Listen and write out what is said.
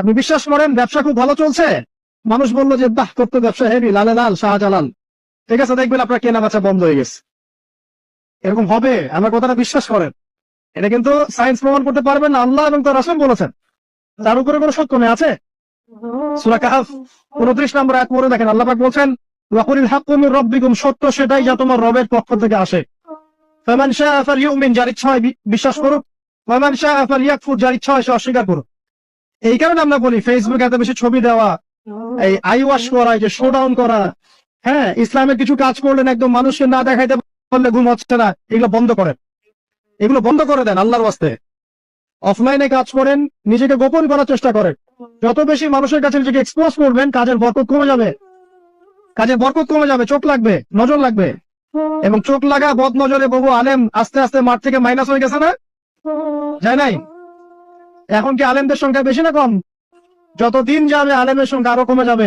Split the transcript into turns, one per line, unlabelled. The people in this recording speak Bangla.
আপনি বিশ্বাস করেন ব্যবসা খুব ভালো চলছে, মানুষ বললো যে বাহ করতো ব্যবসা হেভি, লালে লাল শাহজালাল, ঠিক আছে, দেখবেন আপনার কেনা বেচা বন্ধ হয়ে গেছে। এরকম হবে, আমার কথাটা বিশ্বাস করেন। এটা কিন্তু সায়েন্স প্রমাণ করতে পারবেন না, আল্লাহ এবং তার রাসূল বলেছেন, তার উপরে কোনো সত্য নেই। আছে সূরা কাহফ 29 নম্বর আয়াত পড়ে দেখেন, আল্লাহ পাক বলছেন ওয়াকুলিল হাক্কু মির রাব্বিকুম, সত্য সেটাই যা তোমার রবের পক্ষ থেকে আসে। ফামান শাআ ফালইউমিন, যার ইচ্ছা হয় বিশ্বাস করুক, ওয়া মান শাআ ফালইয়াকফুর, যার ইচ্ছা হয় সে অস্বীকার করুক। এই কারণে আমরা বলি ফেসবুকে এত বেশি ছবি দেওয়া, এই আই ওয়াশ করা, এই যে শো ডাউন করা, হ্যাঁ, ইসলামের কিছু কাজ করলেন একদম মানুষকে না দেখাইতে পারলে ঘুম হচ্ছে না, এগুলো বন্ধ করেন, এগুলো বন্ধ করে দেন আল্লাহর ওয়াস্তে। অফলাইনে কাজ করেন, নিজেকে গোপন করার চেষ্টা করেন। যত বেশি মানুষের কাছে নিজেকে এক্সপোজ করবেন, কাজের বরকত কমে যাবে, কাজের বরকত কমে যাবে, চোখ লাগবে, নজর লাগবে। এবং চোখ লাগা বদ নজরে বহু আলেম আস্তে আস্তে মাঠ থেকে মাইনাস হয়ে গেছে না, যায় নাই? এখন কি আলেমদের সংখ্যা বেশি না কম? যত দিন যাবে আলেমের সংখ্যা আরো কমে যাবে।